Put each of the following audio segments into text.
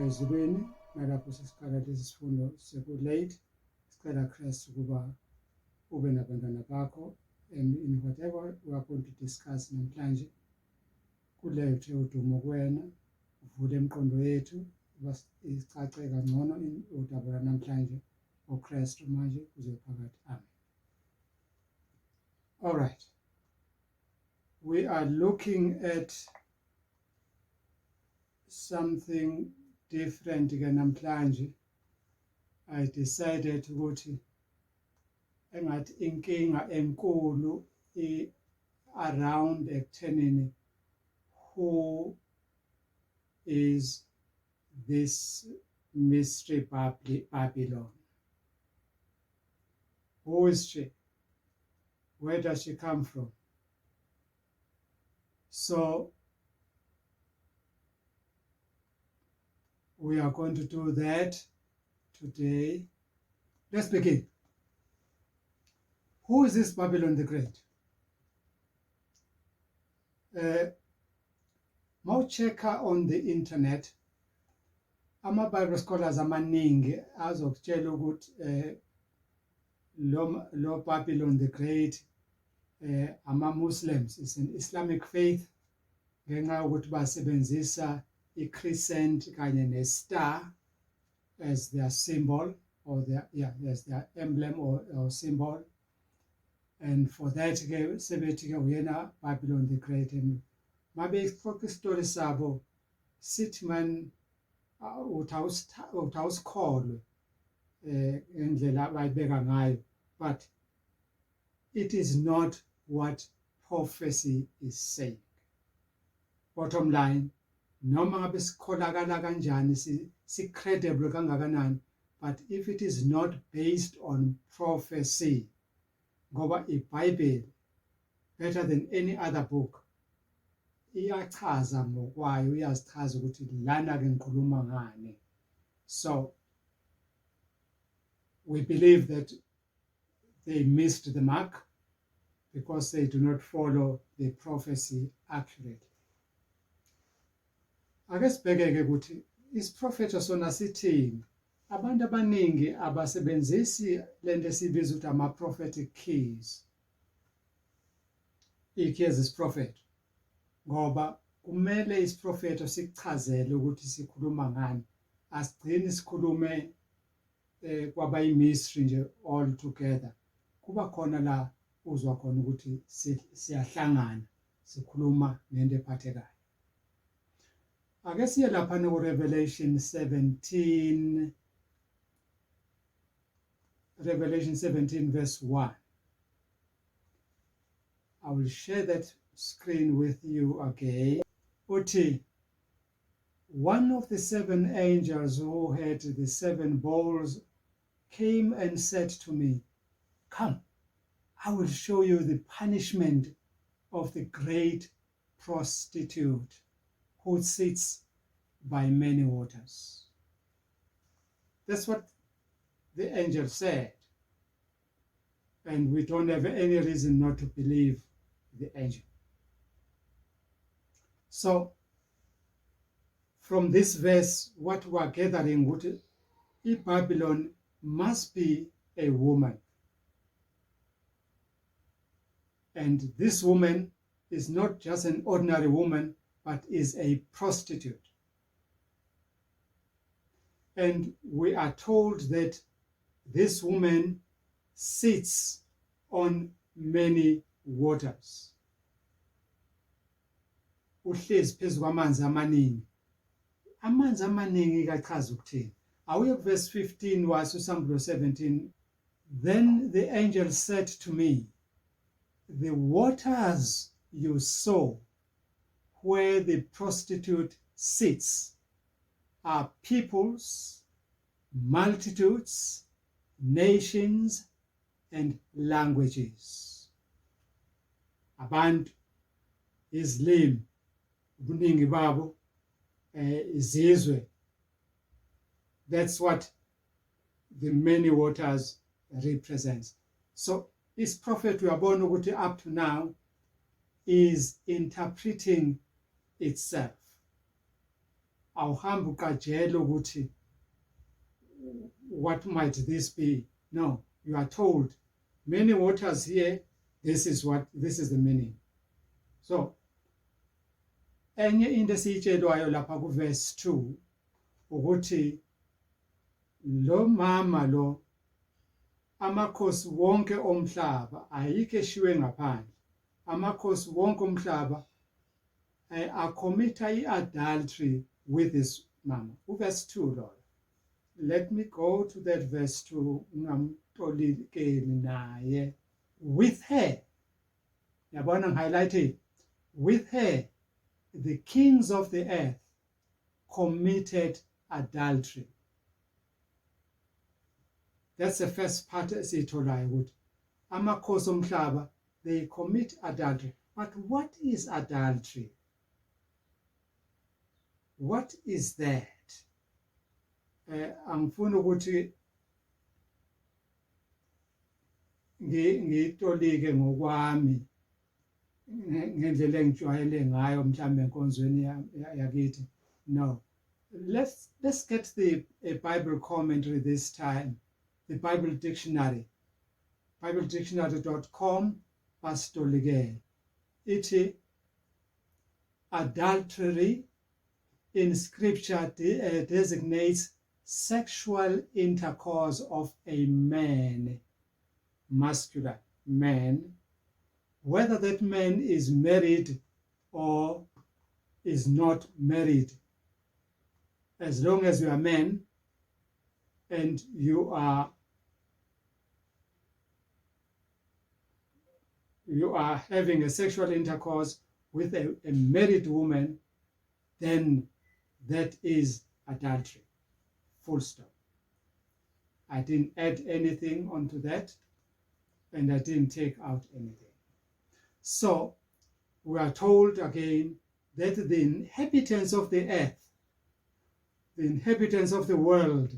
ezulwini nalapho sesiqala lesi sifundo sekulate sicela Christ ukuba ube nabantwana bakho and in whatever we are going to discuss namhlanje kulethe udumo kuwena uvule imiqondo yethu icace kangcono udaba namhlanje uChrist manje kuze phakathi amen. All right, we are looking at something different ke namhlanje. I decided ukuthi engathi inkinga enkulu around ekuthenini who is this mystery Babylon? Who is she? Where does she come from? So we are going to do that today. Let's begin. Who is this Babylon the Great? Mawuchecka on the internet, ama-Bible scholars amaningi azokutshela ukuthi lo Babylon the Great ama-Muslims is an Islamic faith ngenxa yokuthi basebenzisa i-crescent kanye ne-star as their symbol or as their emblem or symbol, and for that ke sebethi ke uyena Babylon the Great. And mabe ifaka isitori sabo sithi man uthawusikholwe indlela abayibeka ngayo, but it is not what prophecy is saying. Bottom line, noma ngabe sikholakala kanjani si-credible kangakanani, but if it is not based on prophecy, ngoba iBhayibheli better than any other book iyachaza ngokwayo, iyazichaza ukuthi lana ke ngikhuluma ngani. So we believe that they missed the mark because they do not follow the prophecy accurately. Ake sibheke-ke ukuthi isiprofetho sona sithini. Abantu abaningi abasebenzisi lento esibiza ukuthi ama-prophetic keys, iy'khiye zesiprofetho, ngoba kumele isiprofetho sikuchazele ukuthi sikhuluma ngani. Asigcini sikhulume kwaba yi-mystery nje all together. Kuba khona la uzwa khona ukuthi siyahlangana sikhuluma ngento ephathekayo. Ake siye lapha ku-Revelation 17 verse 1. I will share that screen with you again. Uthi, one of the seven angels who had the seven bowls came and said to me, come, I will show you the punishment of the great prostitute who sits by many waters. That's what the angel said. And we don't have any reason not to believe the angel. So, from this verse, what we are gathering, Babylon must be a woman. And this woman is not just an ordinary woman, but is a prostitute. And we are told that this woman sits on many waters. Uhlezi phezu kwamanzi amaningi. Amanzi amaningi kachaza ukuthini. Awuye ku verse 15 waseSambulo 17. Then the angel said to me, the waters you saw where the prostitute sits are peoples, multitudes, nations, and languages. Abantu, izilimi, ubuningi babo, izizwe. That's what the many waters represents. So this prophet uyabona ukuthi up to now is interpreting itself. awuhambi ukajela ukuthi what might this be. No, you are told many waters here, this is the meaning. So enye into esiyitshelwayo lapha ku verse 2 ukuthi lo mama lo amakhosi wonke omhlaba ayikho eshiwe ngaphandle. Amakhosi wonke omhlaba accommit adultery with this mama. Verse 2, Lord. Let me go to that verse 2. With her, yabona highlighted, with her, the kings of the earth committed adultery. That's the first part esiyitholayo ukuthi amakhosi omhlaba, they commit adultery. But what is adultery? What is that? Angifuni ukuthi ngitolike ngokwami ngendlela engijwayele ngayo mhlambe enkonzweni yakithi. No. Let's get the Bible commentary this time. The Bible Dictionary. BibleDictionary.com pasitolike. Ithi adultery in scripture designates sexual intercourse of a man, masculine man, whether that man is married or is not married. As long as you are a man and you are having a sexual intercourse with a married woman, then that is adultery. Full stop. I didn't add anything onto that, and I didn't take out anything. So we are told again that the inhabitants of the earth, the inhabitants of the world,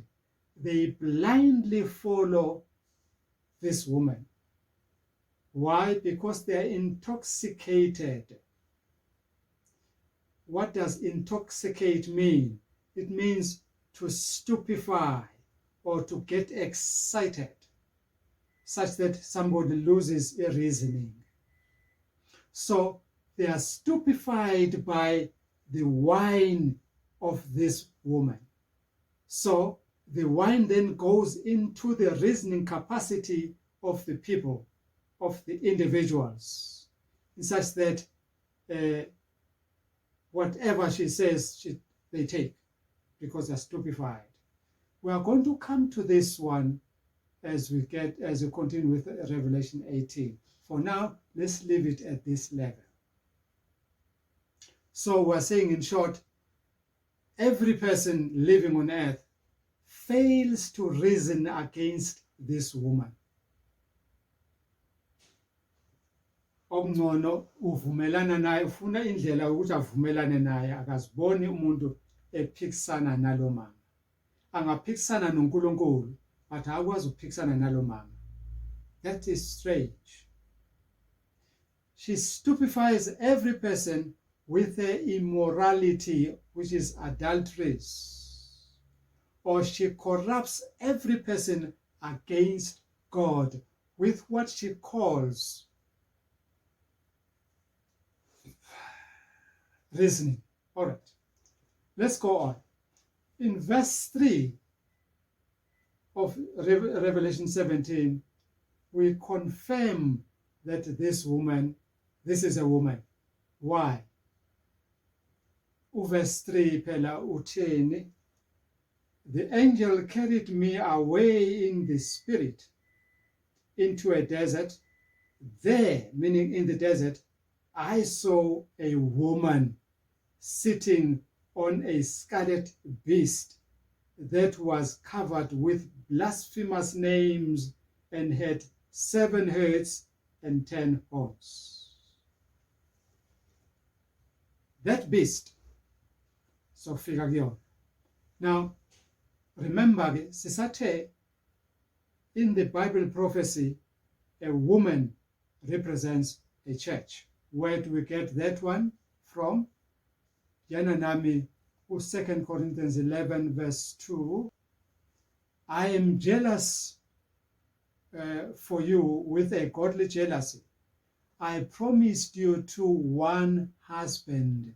they blindly follow this woman. Why? Because they are intoxicated. What does intoxicate mean? It means to stupefy or to get excited, such that somebody loses a reasoning. So they are stupefied by the wine of this woman. So the wine then goes into the reasoning capacity of the people, of the individuals, such that whatever she says, they take, because they're stupefied. We are going to come to this one as we continue with Revelation 18. For now, let's leave it at this level. So we're saying, in short, every person living on earth fails to reason against this woman. Okungcono uvumelana naye, ufuna indlela ukuthi avumelane naye, akaziboni umuntu ephikisana nalo mama. Angaphikisana noNkulunkulu, but akwazi ukuphikisana nalo mama. That is strange. She stupefies every person with her immorality, which is adulteries, or she corrupts every person against God with what she calls reasoning. All right, let's go on. In verse 3 of Revelation 17, we confirm that this is a woman. Why? Verse 3 phela uthini? The angel carried me away in the spirit into a desert. There, meaning in the desert, I saw a woman sitting on a scarlet beast that was covered with blasphemous names and had 7 heads and 10 horns. That beast, so figure kuyona. Now, remember, sisathe in the Bible prophecy, a woman represents a church. Where do we get that one from? Yana nami 2 Corinthians 11 verse 2, I am jealous for you with a godly jealousy. I promised you to one husband,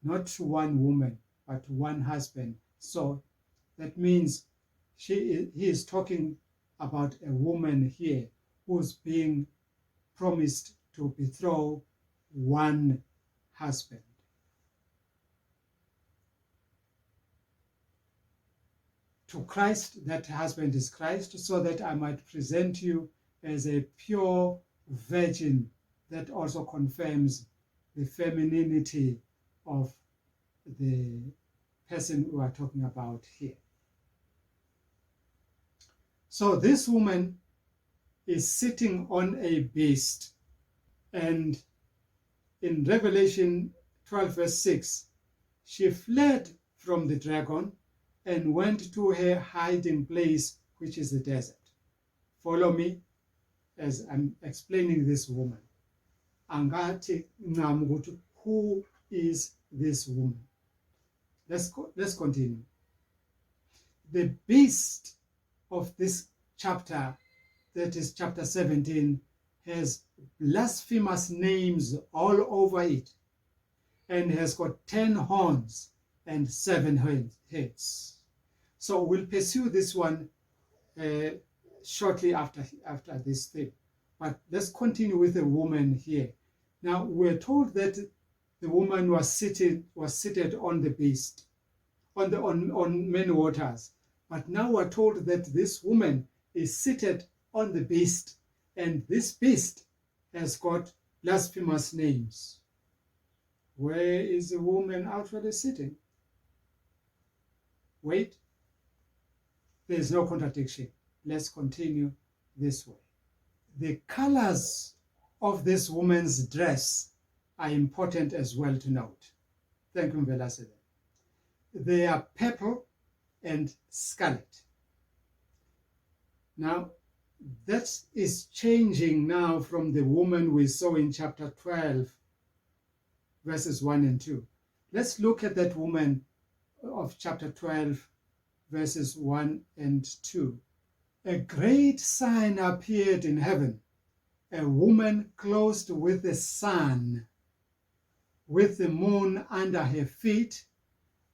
not to one woman, but one husband. So that means he is talking about a woman here who's being promised to betroth one husband. To Christ, that husband is Christ, so that I might present you as a pure virgin. That also confirms the femininity of the person we are talking about here. So this woman is sitting on a beast, and in Revelation 12 verse 6, she fled from the dragon and went to her hiding place, which is the desert. Follow me as I'm explaining this woman. Angati ngamugutu, who is this woman? Let's continue. The beast of this chapter, that is chapter 17, has blasphemous names all over it, and has got 10 horns and 7 heads. So we'll pursue this one shortly after this thing. But let's continue with the woman here. Now we're told that the woman was seated on the beast, on many waters. But now we're told that this woman is seated on the beast, and this beast has got blasphemous names. Where is the woman actually sitting? Wait, there's no contradiction. Let's continue this way. The colors of this woman's dress are important as well to note. Thank you, Velasquez. They are purple and scarlet. Now, that is changing now from the woman we saw in chapter 12, verses 1 and 2. Let's look at that woman of chapter 12, verses 1 and 2. A great sign appeared in heaven, a woman clothed with the sun, with the moon under her feet,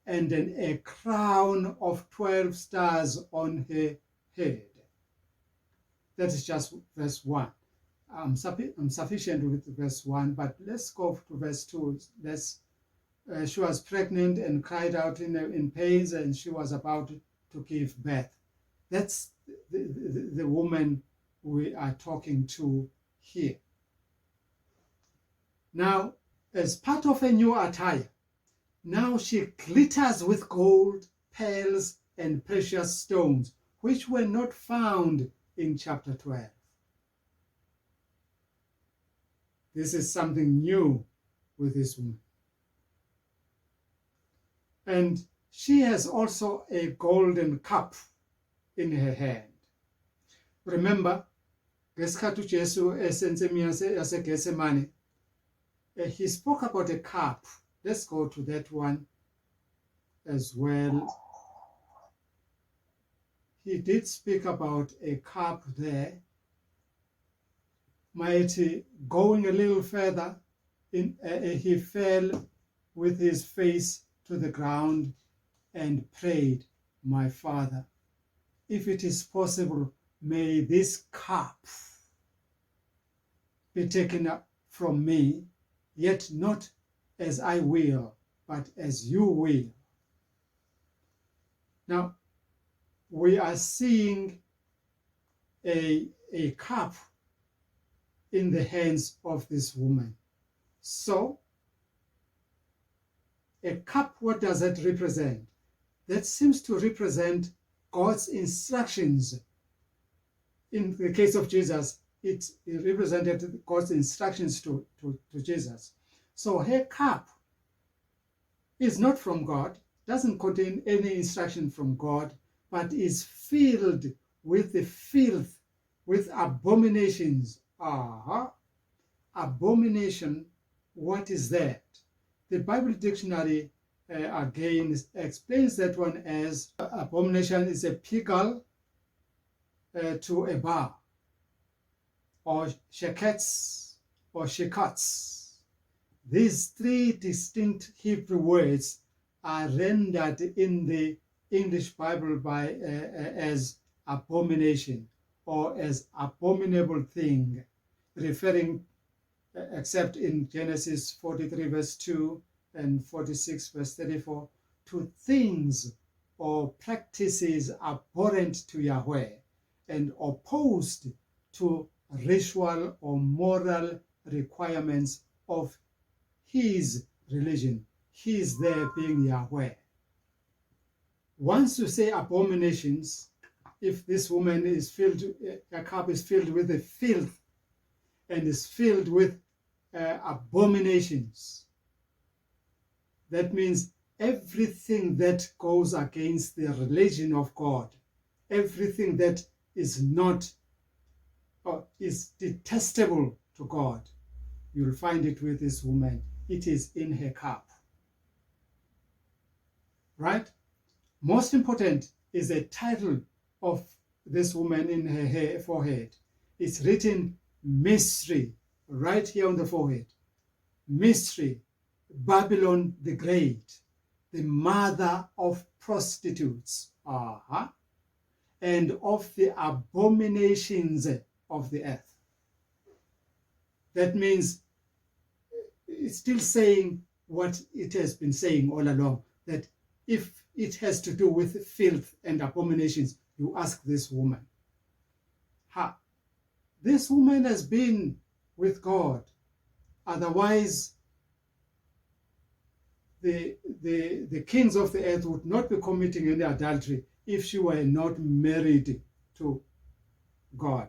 and a crown of 12 stars on her head. That is just verse 1. I'm sufficient with verse 1, but let's go to verse 2. She was pregnant and cried out in pains, and she was about to give birth. That's the woman we are talking to here. Now, as part of a new attire, now she glitters with gold, pearls, and precious stones, which were not found in chapter 12. This is something new with this woman. And she has also a golden cup in her hand. Remember, ngesikhathi uJesu esensemini yaseGetsemane, he spoke about a cup. Let's go to that one as well. He did speak about a cup there. Mighty, going a little further, he fell with his face to the ground and prayed, "My Father, if it is possible, may this cup be taken up from me, yet not as I will, but as you will." Now, we are seeing a cup in the hands of this woman. So, a cup, what does that represent? That seems to represent God's instructions. In the case of Jesus, it represented God's instructions to Jesus. So her cup is not from God, doesn't contain any instruction from God, but is filled with the filth, with abominations. Abomination, what is that? The Bible dictionary again explains that one as abomination is a pigal to a bar, or sheketz, or shekatz. These three distinct Hebrew words are rendered in the English Bible by as abomination or as abominable thing, referring, except in Genesis 43 verse 2 and 46 verse 34, to things or practices abhorrent to Yahweh and opposed to ritual or moral requirements of his religion, his there being Yahweh. Once you say abominations, if this woman is filled, a cup is filled with the filth and is filled with abominations, that means everything that goes against the religion of God, everything that is not or is detestable to God, you'll find it with this woman. It is in her cup. Right? Most important is the title of this woman in her forehead. It's written mystery right here on the forehead. Mystery, Babylon the Great, the mother of prostitutes, and of the abominations of the earth. That means it's still saying what it has been saying all along, that if it has to do with filth and abominations, you ask this woman. This woman has been with God. Otherwise, the kings of the earth would not be committing any adultery if she were not married to God.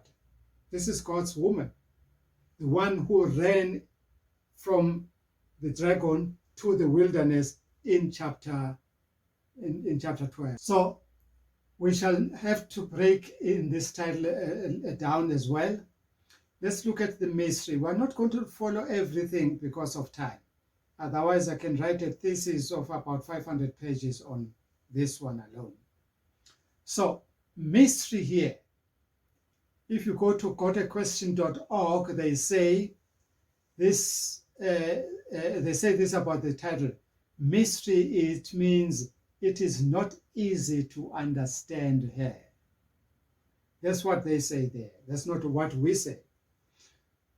This is God's woman, the one who ran from the dragon to the wilderness in chapter 12. So we shall have to break in this title down as well. Let's look at the mystery. We're not going to follow everything because of time. Otherwise, I can write a thesis of about 500 pages on this one alone. So, mystery here. If you go to gotaquestion.org, they say this. They say this about the title. Mystery. It means it is not easy to understand her. That's what they say there. That's not what we say.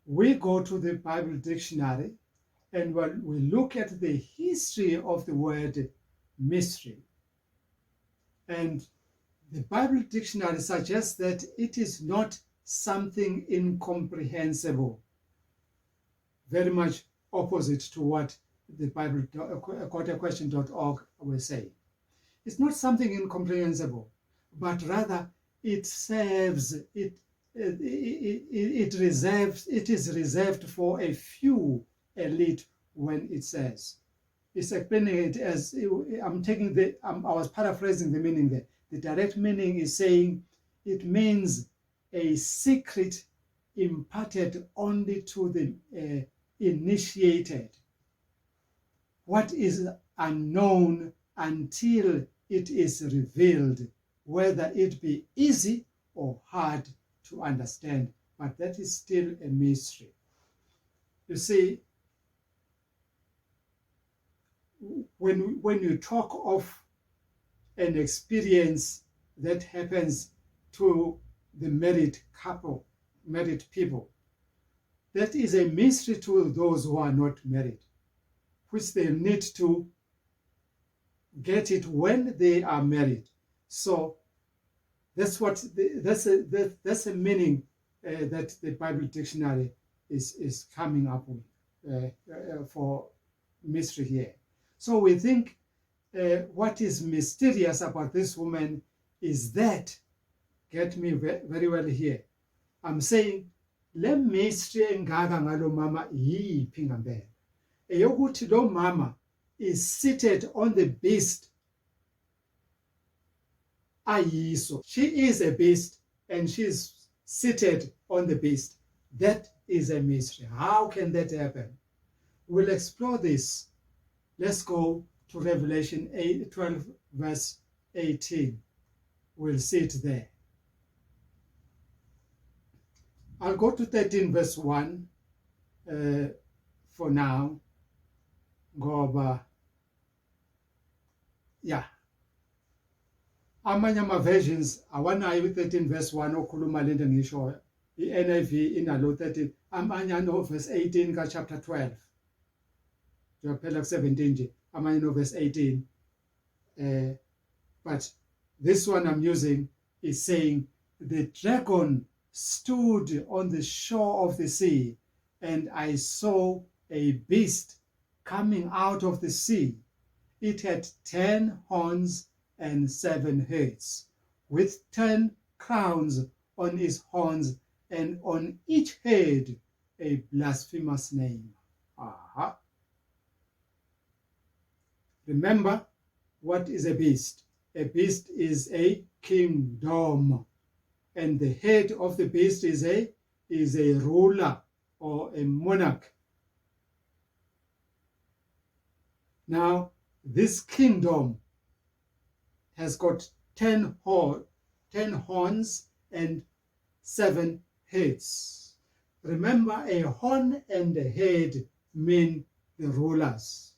We go to the Bible dictionary, and when we look at the history of the word mystery, and the Bible dictionary suggests that it is not something incomprehensible, very much opposite to what the Bible, gotaquestion.org, will say. It's not something incomprehensible, but rather it serves, it is reserved for a few elite when it says. It's explaining it as, I was paraphrasing the meaning there. The direct meaning is saying it means a secret imparted only to the initiated. What is unknown until it is revealed, whether it be easy or hard to understand, but that is still a mystery. You see, when you talk of an experience that happens to the married couple, married people, that is a mystery to those who are not married, which they need to get it when they are married. So that's what that's a meaning that the Bible dictionary is coming up with for mystery here. So we think what is mysterious about this woman is that, get me very well here, I'm saying le mystery engaka ngalo mama yiphi ngempela, eyokuthi lo mama is seated on the beast ayiso. She is a beast and she is seated on the beast. That is a mystery. How can that happen? We'll explore this. Let's go to Revelation 12 verse 18. We'll see it there. I'll go to 13 verse 1 for now. Ngoba amanye ama-versions awanayo 13 verse 1 okhuluma le nto ngishoyo. I-NIV inalo 13, amanye ano verse 18 ka-chapter 12. Njengophela ku-17 nje, amanye no verse 18. But this one I'm using is saying, the dragon stood on the shore of the sea, and I saw a beast coming out of the sea. It had 10 horns and 7 heads, with 10 crowns on its horns, and on each head a blasphemous name. Remember, what is a beast? A beast is a kingdom, and the head of the beast is a ruler or a monarch. Now, this kingdom has got 10 horns and 7 heads. Remember, a horn and a head mean the rulers.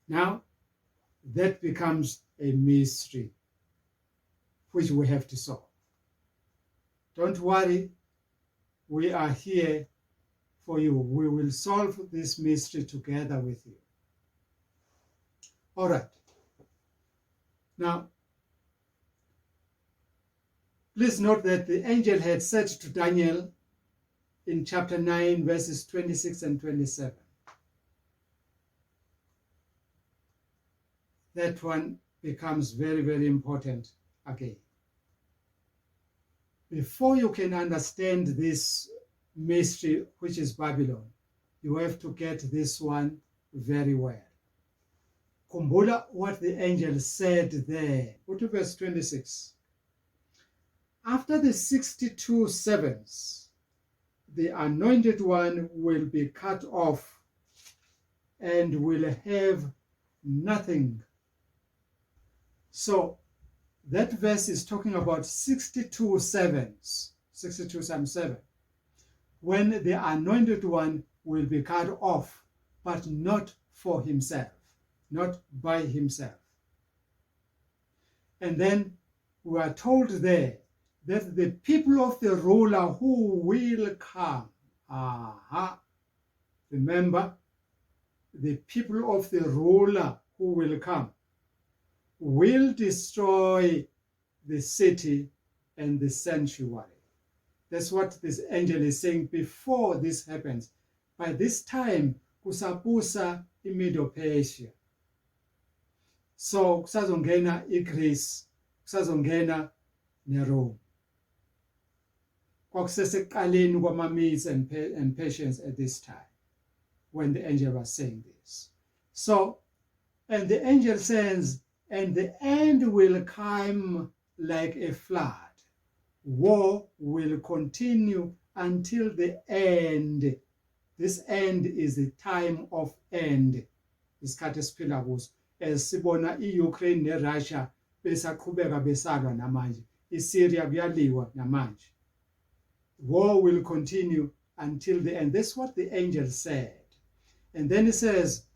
Now, that becomes a mystery which we have to solve. Don't worry, we are here for you. We will solve this mystery together with you. All right. Now, please note that the angel had said to Daniel in chapter 9, verses 26 and 27. That one becomes very, very important again. Before you can understand this mystery, which is Babylon, you have to get this one very well. Kumbula what the angel said there. Go to verse 26. After the 62 sevens, the anointed one will be cut off and will have nothing. So that verse is talking about 62 sevens, 62 times 7, when the anointed one will be cut off, but not for himself, not by himself. And then we are told there that the people of the ruler who will come, remember, the people of the ruler who will come will destroy the city and the sanctuary. That's what this angel is saying before this happens. By this time, kusabusa iMedo-Persia. So kusazongena iGreece, kusazongena neRome. Kwakusesekuqaleni kwama-Medes and Persians at this time, when the angel was saying this. So, and the angel says, and the end will come like a flood. War will continue until the end. This end is the time of end. Isikhathi esiphila kuso. Sibona i-Ukraine ne-Russia besaqhubeka besalwa namanje. ISyria kuyaliwa namanje. War will continue until the end. That's what the angel said. And then he says,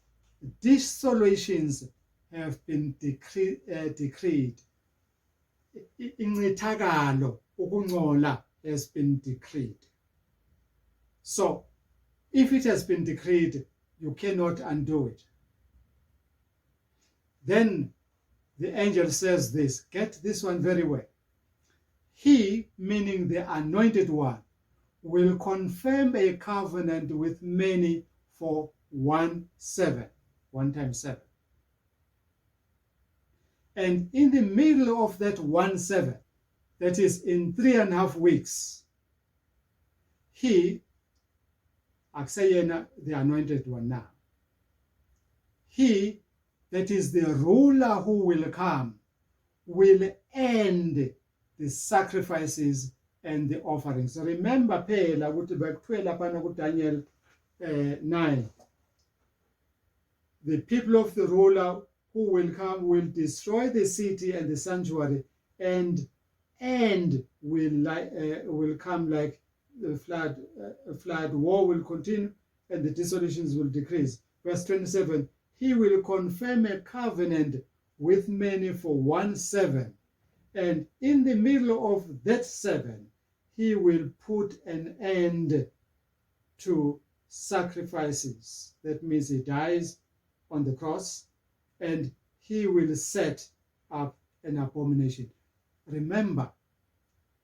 desolations have been decreed. Incithakalo, ukungcola, has been decreed. So, if it has been decreed, you cannot undo it. Then the angel says this, get this one very well. He, meaning the anointed one, will confirm a covenant with many for 1 times 7. And in the middle of that 1 7, that is in 3.5 weeks, he, Aksayena, the anointed one now, he, that is the ruler who will come, will end the sacrifices and the offerings. Remember phela ukuthi bekuthiwe lapha ku Daniel 9 the people of the ruler who will come will destroy the city and the sanctuary, and will come like the flood. Flood. War will continue, and the desolations will decrease. Verse 27, he will confirm a covenant with many for 1 7. And in the middle of that 7, he will put an end to sacrifices. That means he dies on the cross, and he will set up an abomination. Remember,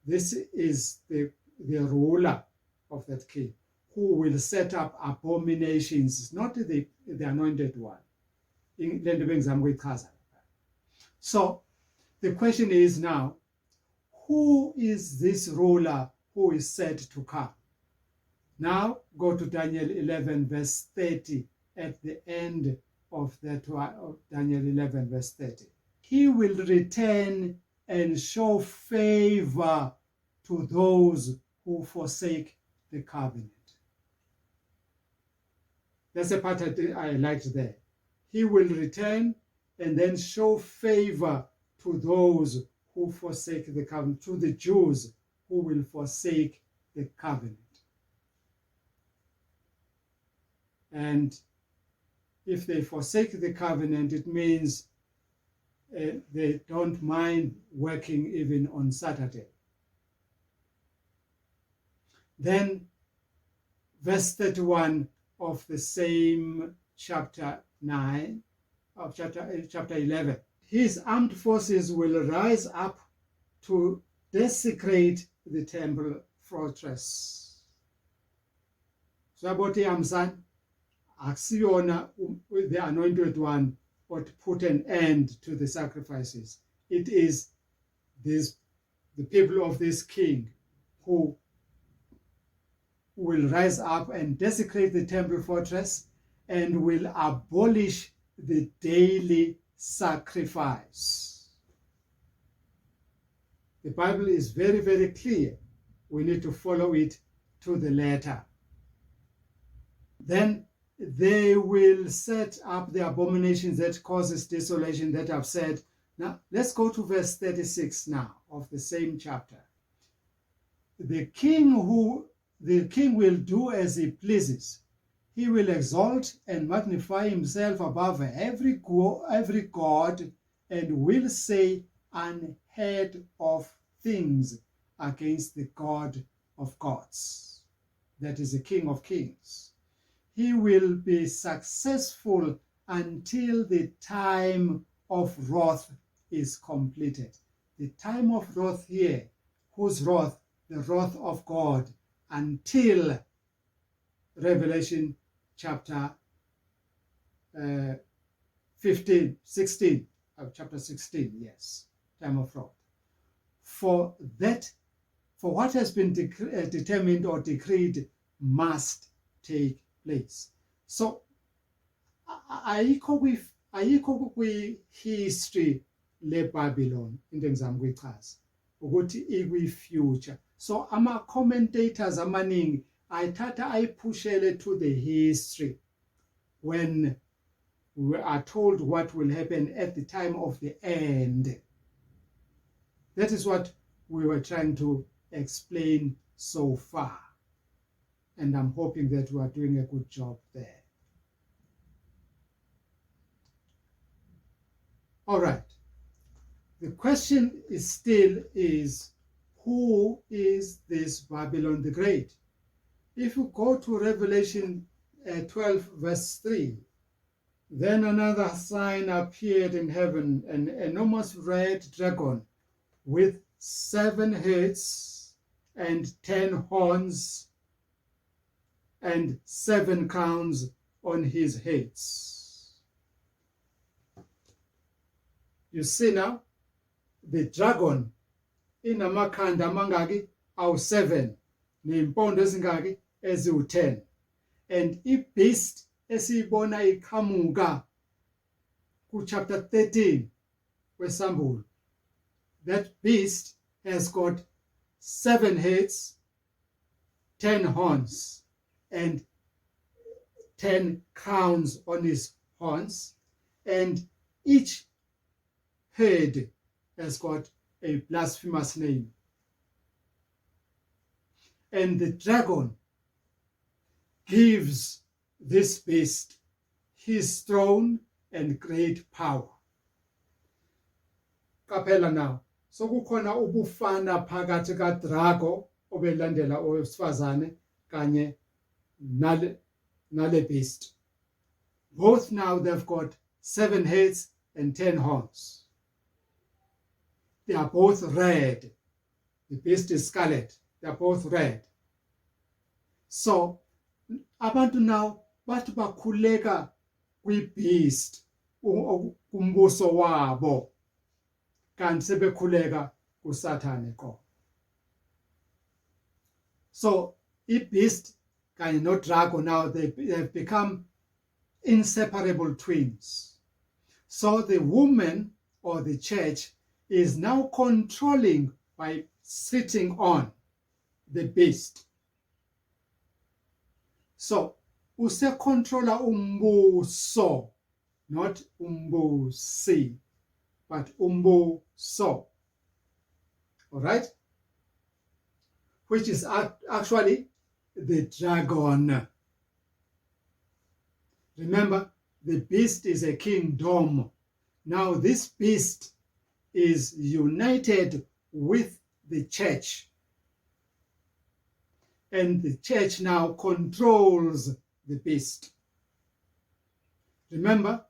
this is the ruler of that king who will set up abominations, not the anointed one. So the question is now, who is this ruler who is said to come? Now go to Daniel 11 verse 30 at the end of that one, of Daniel 11 verse 30. He will return and show favor to those who forsake the covenant. That's the part I liked there. He will return and then show favor to those who forsake the covenant, to the Jews who will forsake the covenant. And if they forsake the covenant, it means they don't mind working even on Saturday. Then verse 31 of the same chapter 9, of chapter 11. His armed forces will rise up to desecrate the temple fortress. So about Yamsan, aksiyona the anointed one, or to put an end to the sacrifices. It is the people of this king who will rise up and desecrate the temple fortress and will abolish the daily sacrifice. The Bible is very, very clear. We need to follow it to the letter. Then they will set up the abominations that causes desolation that I've said. Now, let's go to verse 36 now of the same chapter. The king will do as he pleases. He will exalt and magnify himself above every god, and will say unheard of things against the God of gods. That is the King of kings. He will be successful until the time of wrath is completed. The time of wrath here, whose wrath? The wrath of God, until Revelation chapter 16, chapter 16, yes, time of wrath. For what has been determined or decreed must take place. So, ayikho kwi-history le-Babylon, into engizama ukuyichaza, ukuthi ikwi-future. So, ama-commentators amaningi ayithatha ayiphushele to the history when we are told what will happen at the time of the end. That is what we were trying to explain so far. And I'm hoping that we are doing a good job there. All right. The question is who is this Babylon the Great? If you go to Revelation 12 verse 3, then another sign appeared in heaven, an enormous red dragon with 7 heads and 10 horns and 7 crowns on his heads. You see now, the dragon inamakhanda amangaki awu7 neempondo ezingaki eziwu10, and ibeast esiyibona iqhamuka ku chapter 13 kwesambulo, that beast has got 7 heads, 10 horns, and 10 crowns on his horns, and each head has got a blasphemous name. And the dragon gives this beast his throne and great power. Qaphela now. So kukhona ubufana phakathi kaDrago obelandela owesifazane kanye nale beast. Both now they've got 7 heads and 10 horns. They are both red. The beast is scarlet. They are both red. So abantu now bathi bakhuleka kwi-beast kumbuso wabo kanti sebekhuleka kuSathane qho. So i-beast kanye no-dragon now they've become inseparable twins. So the woman or the church is now controlling by sitting on the beast. So usecontrola umbuso, not umbusi, but umbuso. All right? Which is actually the dragon. Remember, the beast is a kingdom. Now this beast is united with the church. And the church now controls the beast. Remember,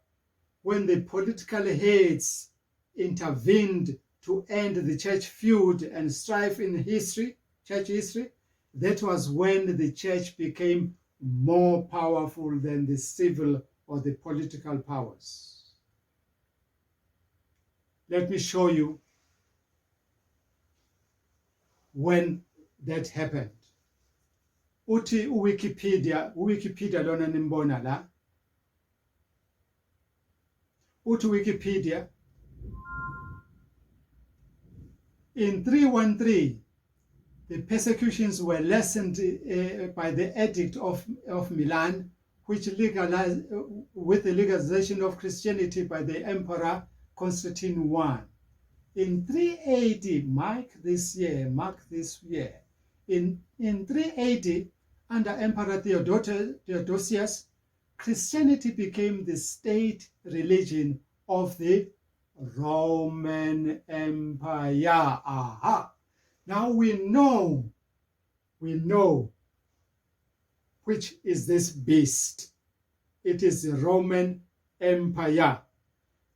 when the political heads intervened to end the church feud and strife in history, church history, that was when the church became more powerful than the civil or the political powers. Let me show you when that happened. Uthi Wikipedia lona nimbona la. Uthi Wikipedia, in 313, the persecutions were lessened by the Edict of Milan, which legalized with the legalization of Christianity by the Emperor Constantine I. In 380, mark this year, in 380, under Emperor Theodosius, Christianity became the state religion of the Roman Empire. Aha! Now we know which is this beast. It is the Roman Empire.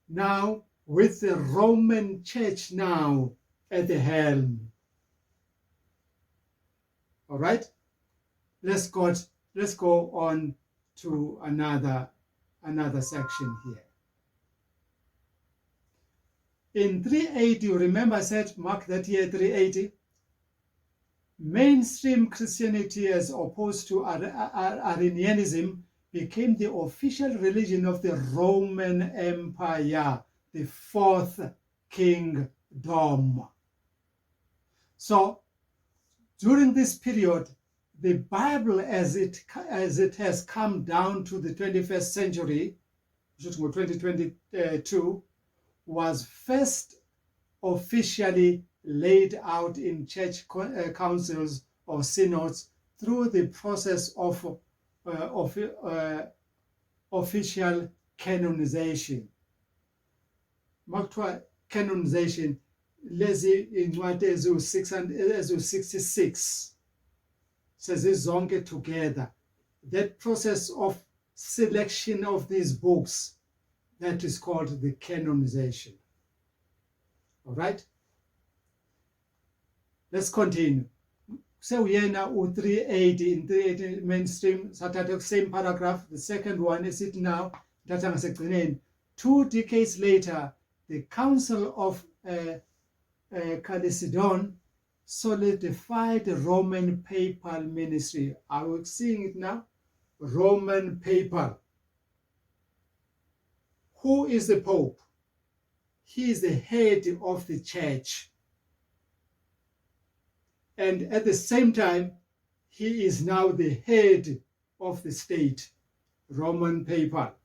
Now, with the Roman Church now at the helm. All right? Let's go on to another section here. In 380, you remember I said, mark that year 380, mainstream Christianity as opposed to Arianism became the official religion of the Roman Empire, the 4th kingdom. So during this period, the Bible as it has come down to the 21st century, 2022, was first officially laid out in church councils or synods through the process of official canonization. Makuthiwa canonization, lezi incwadi eziwu-66 sezizonke together. That process of selection of these books, that is called the canonization. All right? Let's continue. So we are now 380, in 380 mainstream, sathatha same paragraph. The second one is it now, 2 decades later, the Council of Chalcedon solidified the Roman papal ministry. Are we seeing it now? Roman papal. Who is the Pope? He is the head of the church. And at the same time, he is now the head of the state, Roman papal.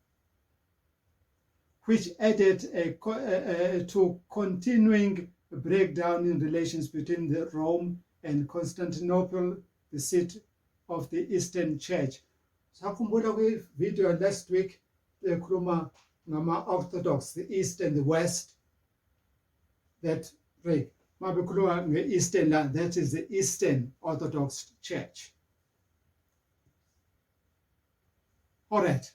which added to continuing breakdown in relations between the Rome and Constantinople, the seat of the Eastern Church. Sakhumbula kwi-video last week ekhuluma ngama-Orthodox, the East and the West. That right, mabekhuluma nge-Eastern, that is the Eastern Orthodox Church. All right,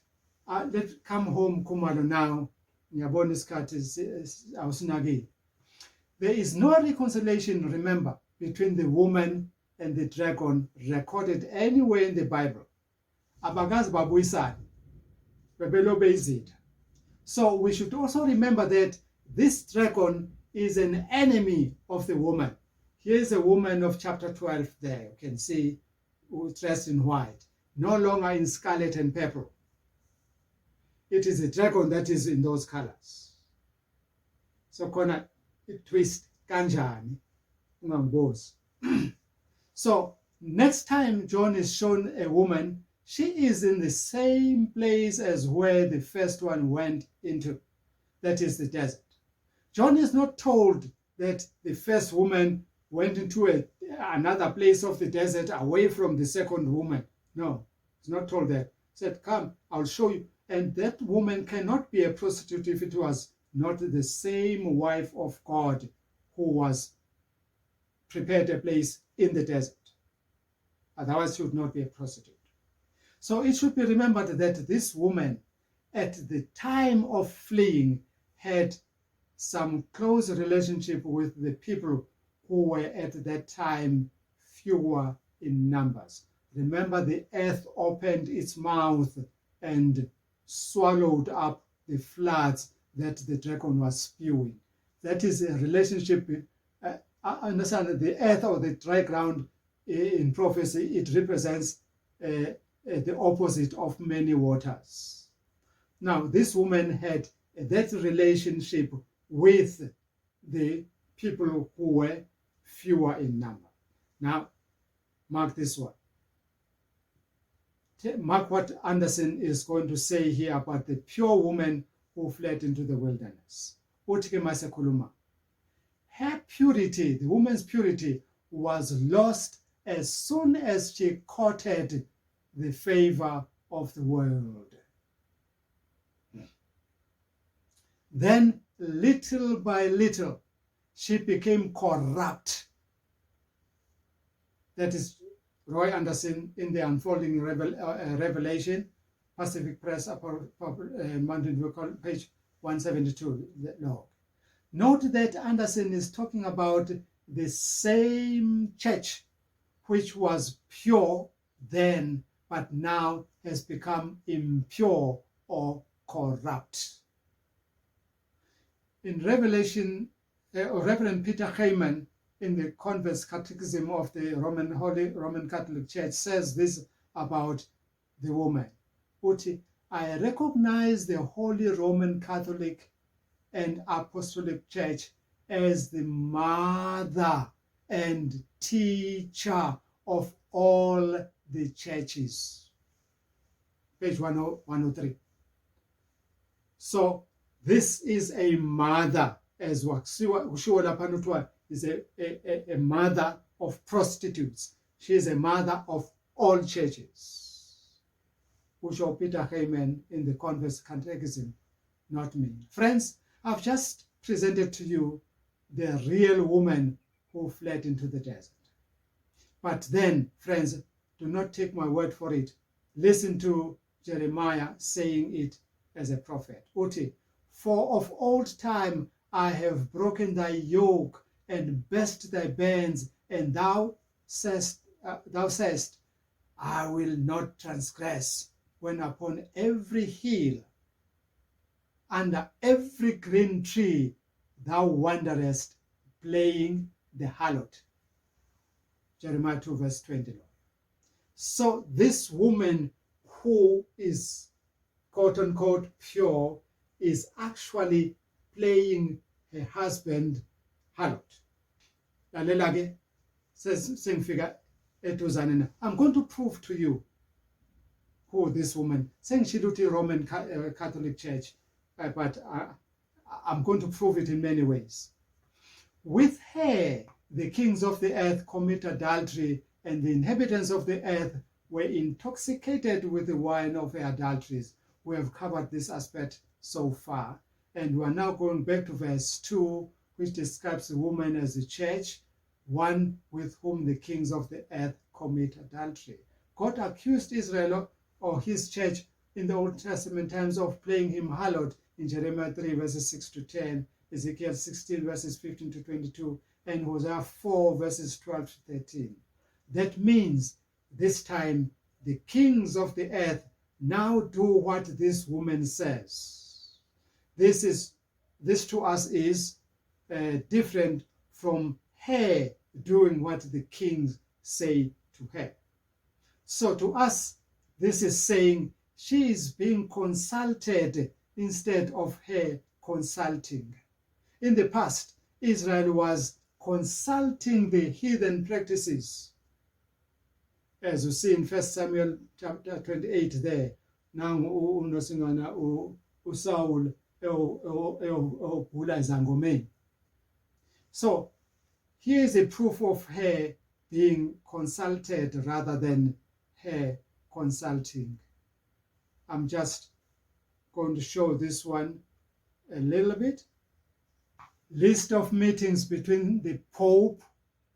let's come home Khumalo now. Ngiyabona isikhathi awusinakile. There is no reconciliation, remember, between the woman and the dragon recorded anywhere in the Bible. Abakazi babuyisana, bebelobe izitha. So we should also remember that this dragon is an enemy of the woman. Here's a woman of chapter 12 there. You can see who's dressed in white, no longer in scarlet and purple. It is a dragon that is in those colors. So khona twist kanjani ungangibuzi. So next time John is shown a woman, she is in the same place as where the first one went into, that is the desert. John is not told that the first woman went into another place of the desert away from the second woman. No, he's not told that. He said, come, I'll show you. And that woman cannot be a prostitute if it was not the same wife of God who was prepared a place in the desert. Otherwise, she would not be a prostitute. So it should be remembered that this woman, at the time of fleeing, had some close relationship with the people who were at that time fewer in numbers. Remember, the earth opened its mouth and swallowed up the floods that the dragon was spewing. That is a relationship. Understand that the earth or the dry ground in prophecy, it represents the opposite of many waters. Now, this woman had that relationship with the people who were fewer in number. Now, mark this one. Mark what Anderson is going to say here about the pure woman who fled into the wilderness. Her purity, the woman's purity, was lost as soon as she courted the favor of the world. Then, little by little, she became corrupt. That is Roy Anderson in the Unfolding Revelation, Pacific Press, Mountain page 172, log. Note that Anderson is talking about the same church which was pure then, but now has become impure or corrupt. In Revelation, Reverend Peter Heyman, in the Converse Catechism of the Roman Catholic Church, says this about the woman. I recognize the Holy Roman Catholic and Apostolic Church as the mother and teacher of all the churches. Page 103. So this is a mother, as Wakshiwa is a mother of prostitutes. She is a mother of all churches. Usho Peter Heyman in the Converse Catechism, not me. Friends, I've just presented to you the real woman who fled into the desert. But then, friends, do not take my word for it. Listen to Jeremiah saying it as a prophet. For of old time I have broken thy yoke and burst thy bands, and thou sayest, I will not transgress, when upon every hill, under every green tree, thou wanderest, playing the harlot. Jeremiah 2 verse 20. So this woman who is quote unquote pure is actually playing her husband harlot. Lalela-ke sengifika eduzane. I'm going to prove to you who this woman. Sengishilo ukuthi Roman Catholic Church but I'm going to prove it in many ways. With her, the kings of the earth commit adultery, and the inhabitants of the earth were intoxicated with the wine of her adulteries. We have covered this aspect so far, and we are now going back to verse 2, which describes the woman as the church, one with whom the kings of the earth commit adultery. God accused Israel or his church in the Old Testament times of playing him harlot in Jeremiah 3 verses 6 to 10, Ezekiel 16 verses 15 to 22, and Hosea 4 verses 12 to 13. That means this time the kings of the earth now do what this woman says. This to us is different from her doing what the kings say to her. So to us, this is saying she is being consulted instead of her consulting. In the past, Israel was consulting the heathen practices. As you see in 1 Samuel chapter 28 there, nangu unosingana uSaul eobhula izangomeni. So here is a proof of her being consulted rather than her consulting. I'm just going to show this one a little bit. List of meetings between the Pope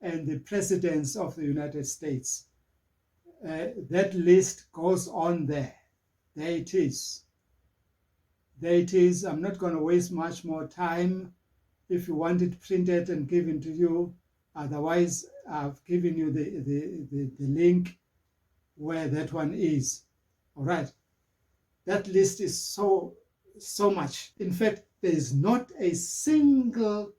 and the presidents of the United States. That list goes on there. There it is. There it is. I'm not going to waste much more time. If you want it printed and given to you, otherwise I've given you the link where that one is. All right. That list is so much. In fact, there is not a single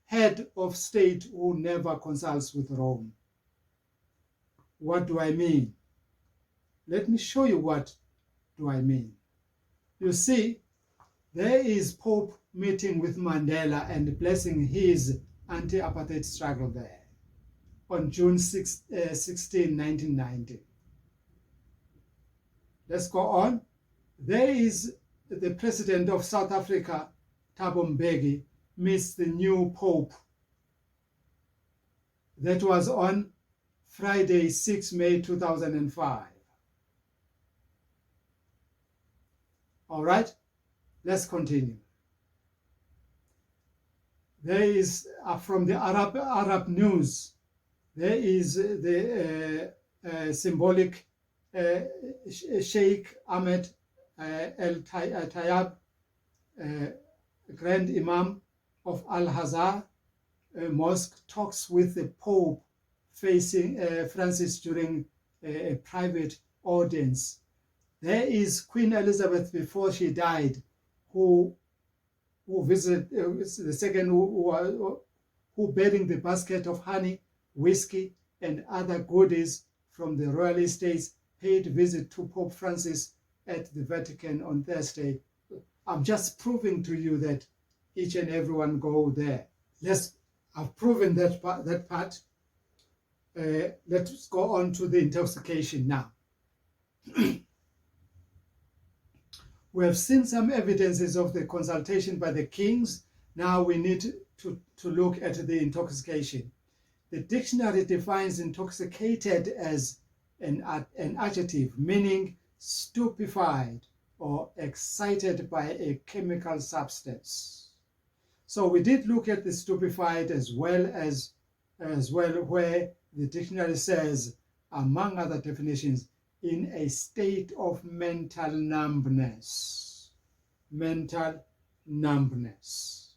head of state who never consults with Rome. What do I mean? Let me show you what do I mean. You see, there is Pope meeting with Mandela and blessing his anti-apartheid struggle there on June 16, 1990. Let's go on. There is the president of South Africa, Thabo Mbeki, meets the new Pope. That was on Friday, 6 May 2005. All right, let's continue. There is, from the Arab news, there is the symbolic Sheikh Ahmed Al-Tayyab, Grand Imam of Al-Azhar Mosque, talks with the Pope facing Francis during a private audience. There is Queen Elizabeth before she died, who visited the second, who bearing the basket of honey, whiskey, and other goodies from the royal estates, paid visit to Pope Francis at the Vatican on Thursday. I'm just proving to you that each and everyone go there. I've proven that part. Let's go on to the intoxication now. We have seen some evidences of the consultation by the kings. Now we need to look at the intoxication. The dictionary defines intoxicated as an adjective meaning stupefied or excited by a chemical substance. So we did look at the stupefied as well, where the dictionary says, among other definitions, in a state of mental numbness. Mental numbness.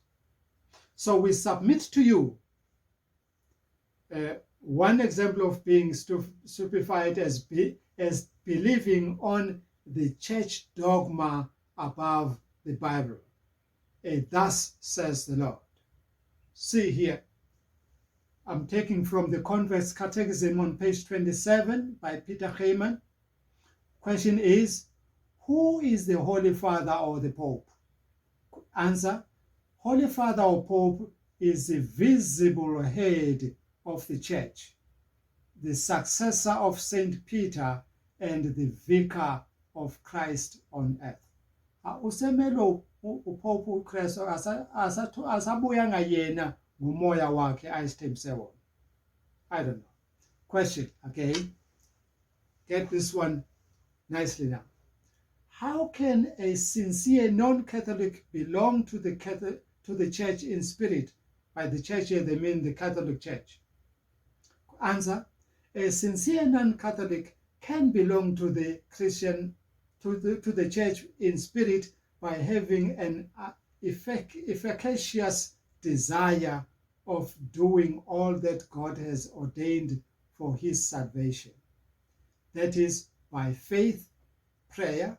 So we submit to you one example of being stupefied as believing on the church dogma above the Bible. Thus says the Lord. See here, I'm taking from the Convert's Catechism on page 27 by Peter Heyman. Question is, who is the Holy Father or the Pope? Answer, Holy Father or Pope is the visible head of the church, the successor of Saint Peter and the vicar of Christ on earth. Usemelo uPope uKristu asabuyanga yena ngomoya wakhe ayisithembise wona. I don't know. Question again. Get this one nicely now. How can a sincere non-Catholic belong to the church in spirit? By the church here they mean the Catholic Church. Answer: a sincere non-Catholic can belong to the church in spirit by having an efficacious desire of doing all that God has ordained for his salvation. That is, by faith, prayer,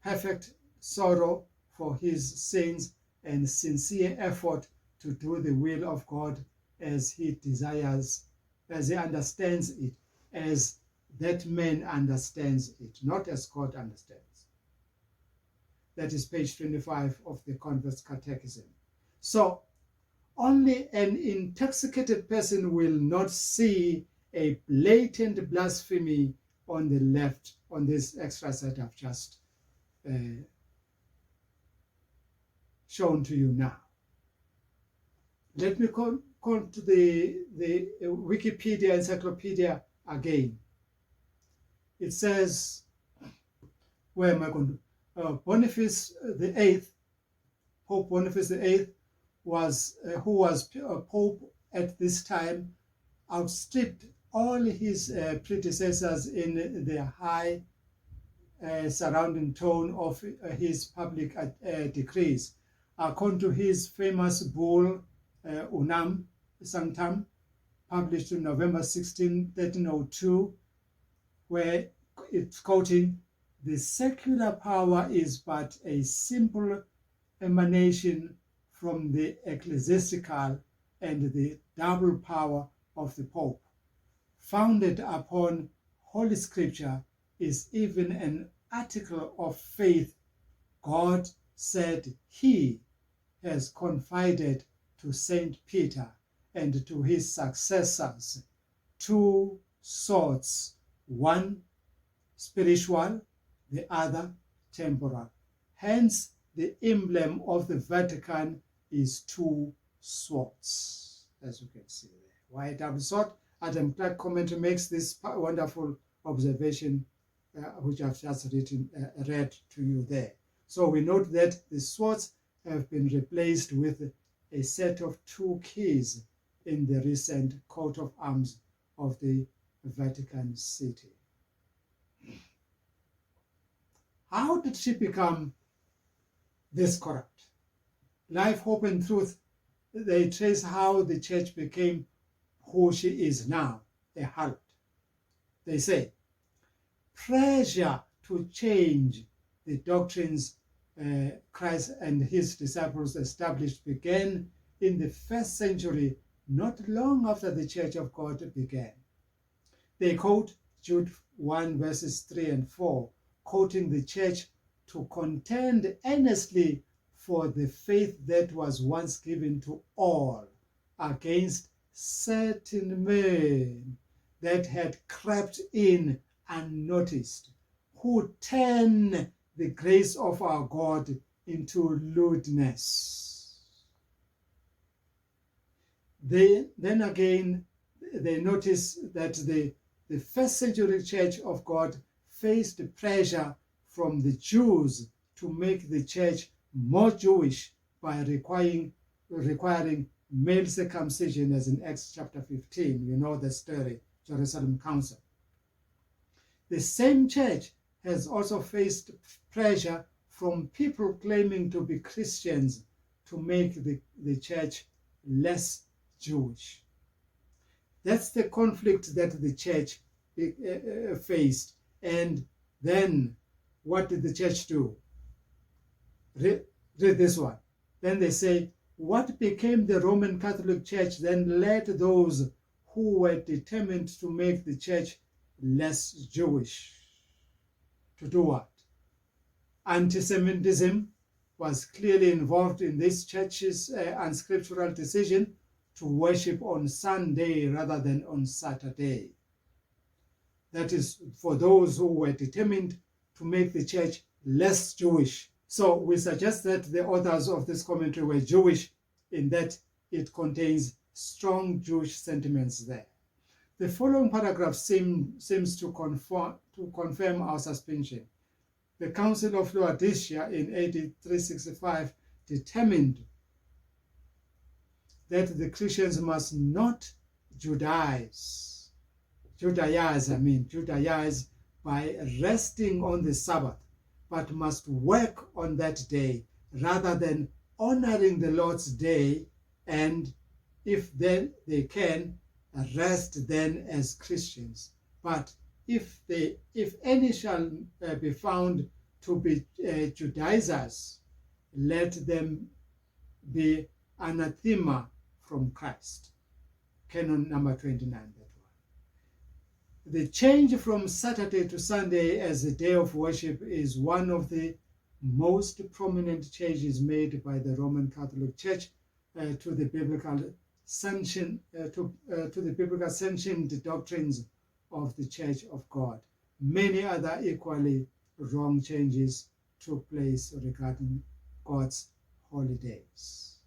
perfect sorrow for his sins, and sincere effort to do the will of God as he desires, as he understands it, as that man understands it, not as God understands. That is page 25 of the Convert's Catechism. So, only an intoxicated person will not see a blatant blasphemy on the left, on this extract that I've just shown to you now. Let me come to the Wikipedia encyclopedia again. It says, where am I going to? Boniface the Eighth, Pope Boniface the Eighth, who was Pope at this time, outstripped all his predecessors in the high surrounding tone of his public decrees. According to his famous bull, Unam Sanctam, published on November 16, 1302, where it's quoting, "The secular power is but a simple emanation from the ecclesiastical, and the double power of the Pope, founded upon Holy Scripture, is even an article of faith God said he has confided to Saint Peter and to his successors, two swords, one spiritual, the other temporal. Hence, the emblem of the Vatican is two swords, as you can see there. Why double sword? Adam Clark commentary makes this wonderful observation, which I've just read to you there. So we note that the swords have been replaced with a set of two keys in the recent coat of arms of the Vatican City. How did she become this corrupt? Life, Hope, and Truth, they trace how the church became who she is now, a harlot. They say, pressure to change the doctrines Christ and his disciples established began in the first century, not long after the Church of God began. They quote Jude 1 verses 3 and 4, quoting the church to contend earnestly for the faith that was once given to all, against certain men that had crept in unnoticed, who turn the grace of our God into lewdness. Then again, they notice that the first century Church of God faced pressure from the Jews to make the church more Jewish by requiring male circumcision, as in Acts chapter 15. You know the story, Jerusalem Council. The same church has also faced pressure from people claiming to be Christians to make the church less Jewish. That's the conflict that the church faced. And then what did the church do? Read this one. Then they say, what became the Roman Catholic Church then led those who were determined to make the church less Jewish to do what? Anti-Semitism was clearly involved in this church's unscriptural decision to worship on Sunday rather than on Saturday. That is for those who were determined to make the church less Jewish, So we suggest that the authors of this commentary were Jewish in that it contains strong Jewish sentiments there. The following paragraph seems to confirm our suspension. The Council of Laodicea in AD 365 determined that the Christians must not Judaize by resting on the Sabbath, but must work on that day rather than honoring the Lord's day, and if then they can, rest then as Christians. But if any shall be found to be Judaizers, let them be anathema from Christ. Canon number 29, that one. The change from Saturday to Sunday as a day of worship is one of the most prominent changes made by the Roman Catholic Church to the biblical sanctioned doctrines of the Church of God. Many other equally wrong changes took place regarding God's holidays.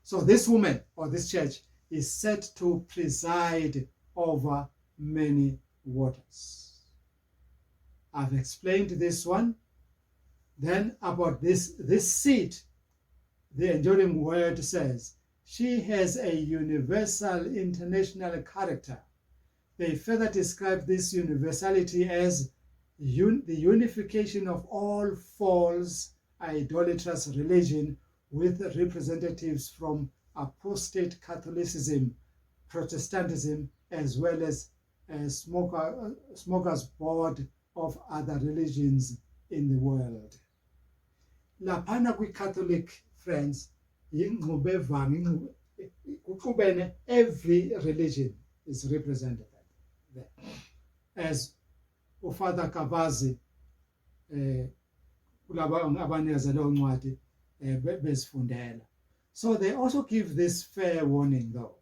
So this woman or this church is set to preside over many waters. I've explained this one. Then about this seat, the enduring word says, she has a universal international character. They further describe this universality as the unification of all false idolatrous religion with representatives from apostate Catholicism, Protestantism, as well as a smorgasbord of other religions in the world. Laphana kwi-Catholic, friends, every religion is represented there. As uFather Kavazi kulaba abanikeza leyo ncwadi bezifundela. So they also give this fair warning though.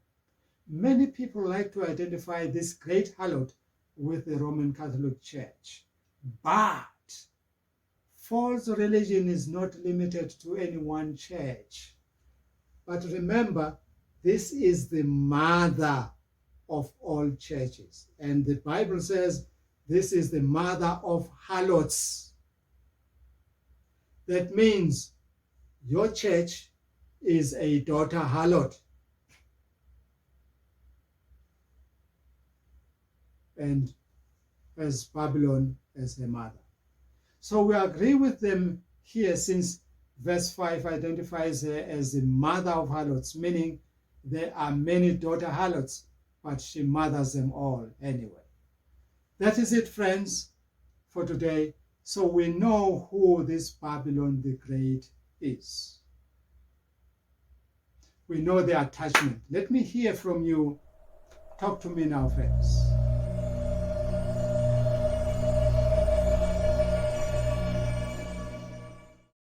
Many people like to identify this great harlot with the Roman Catholic Church. But false religion is not limited to any one church. But remember, this is the mother of all churches. And the Bible says this is the mother of harlots. That means your church is a daughter harlot. And as Babylon as her mother. So we agree with them here, since verse 5 identifies her as the mother of harlots, meaning there are many daughter harlots, but she mothers them all anyway. That is it, friends, for today. So we know who this Babylon the Great is. We know the attachment. Let me hear from you. Talk to me now, friends.